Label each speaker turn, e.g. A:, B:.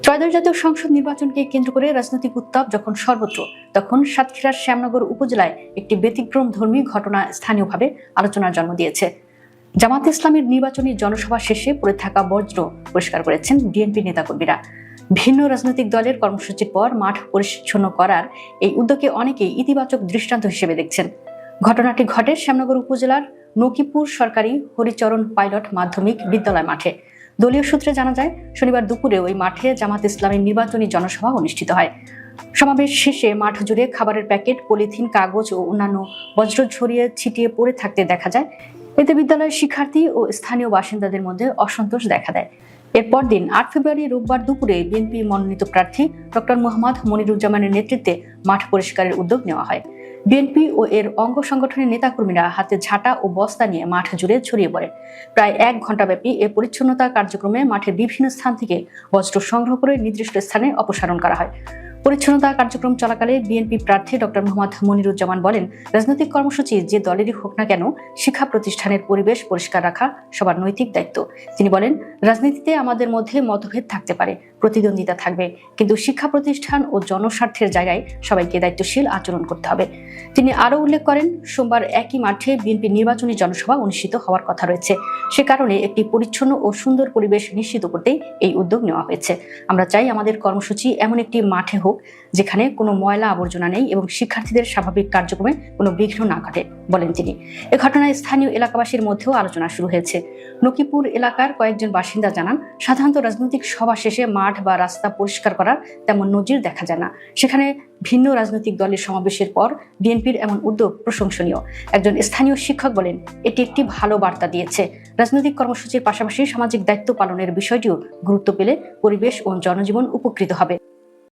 A: ত্রয়োদশ জাতীয় সংসদ নির্বাচনকে কেন্দ্র করে রাজনৈতিক উত্তাপ যখন সর্বত্র, তখন সাতক্ষীরার শ্যামনগর উপজেলায় একটি ব্যতিক্রমধর্মী ঘটনা স্থানীয়ভাবে আলোচনার জন্ম দিয়েছে। জামায়াতে ইসলামীর নির্বাচনী জনসভা শেষে পড়ে থাকা বজ্র পরিষ্কার করেছেন বিএনপি নেতাকর্মীরা। ভিন্ন রাজনৈতিক দলের কর্মসূচির পর মাঠ পরিচ্ছন্ন করার এই উদ্যোগে অনেকেই ইতিবাচক দৃষ্টান্ত হিসেবে দেখছেন। ঘটনাটি ঘটে শ্যামনগর উপজেলার নকিপুর সরকারি হরিচরণ পাইলট মাধ্যমিক বিদ্যালয় মাঠে। দলীয় সূত্রে জানা যায়, শনিবার দুপুরে ওই মাঠে জামাত ইসলামের নির্বাচনী জনসভা অনুষ্ঠিত হয়। সমাবেশ শেষে মাঠ জুড়ে খাবারের প্যাকেট, পলিথিন, কাগজ ও অন্যান্য বজ্র ছড়িয়ে ছিটিয়ে পড়ে থাকতে দেখা যায়। এতে বিদ্যালয়ের শিক্ষার্থী ও স্থানীয় বাসিন্দাদের মধ্যে অসন্তোষ দেখা দেয়। এরপর দিন ৮ ফেব্রুয়ারি রোববার দুপুরে বিএনপি মনোনীত প্রার্থী ডক্টর মোহাম্মদ মনিরুজ্জামানের নেতৃত্বে মাঠ পরিষ্কারের উদ্যোগ নেওয়া হয়। বিএনপি ও এর অঙ্গ সংগঠনের নেতাকর্মীরা হাতে ঝাঁটা ও বস্তা নিয়ে মাঠ জুড়ে ছড়িয়ে পড়ে। প্রায় ১ ঘণ্টাব্যাপী এ পরিচ্ছন্নতা কার্যক্রমে মাঠের বিভিন্ন স্থান থেকে বজ্র সংগ্রহ করে নির্দিষ্ট স্থানে অপসারণ করা হয়। পরিচ্ছন্নতা কার্যক্রম চলাকালে বিএনপি প্রার্থী ডক্টর মোহাম্মদ মনিরুজ্জামান বলেন, রাজনৈতিক কর্মসূচি যে দলেরই হোক না কেন, শিক্ষা প্রতিষ্ঠানের পরিবেশ পরিষ্কার রাখা সবার নৈতিক দায়িত্ব। তিনি বলেন, রাজনীতিতে আমাদের মধ্যে মতভেদ থাকতে পারে, প্রতিদ্বন্দ্বিতা থাকবে, কিন্তু শিক্ষা প্রতিষ্ঠান ও জনস্বার্থের জায়গায় সবাইকে দায়িত্বশীল আচরণ করতে হবে। তিনি আরও উল্লেখ করেন, সোমবার একই মাঠে বিএনপি নির্বাচনী জনসভা অনুষ্ঠিত হওয়ার কথা রয়েছে। সে কারণে একটি পরিচ্ছন্ন ও সুন্দর পরিবেশ নিশ্চিত করতে এই উদ্যোগ নেওয়া হয়েছে। আমরা চাই আমাদের কর্মসূচি এমন একটি মাঠে হোক যেখানে কোনো ময়লা আবর্জনা নেই এবং শিক্ষার্থীদের স্বাভাবিক কার্যক্রমে কোনো বিঘ্ন না ঘটে, বলেন তিনি। এ ঘটনায় স্থানীয় এলাকাবাসীর মধ্যেও আলোচনা শুরু হয়েছে। নকিপুর এলাকার কয়েকজন বাসিন্দা জানান, সাধারণত রাজনৈতিক সভা শেষে মাঠ বা রাস্তা পরিষ্কার করার তেমন নজির দেখা যায় না। সেখানে ভিন্ন রাজনৈতিক দলের সমাবেশের পর বিএনপির এমন উদ্যোগ প্রশংসনীয়। একজন স্থানীয় শিক্ষক বলেন, এটি একটি ভালো বার্তা দিয়েছে। রাজনৈতিক কর্মসূচির পাশাপাশি সামাজিক দায়িত্ব পালনের বিষয়টিও গুরুত্ব পেলে পরিবেশ ও জনজীবন উপকৃত হবে।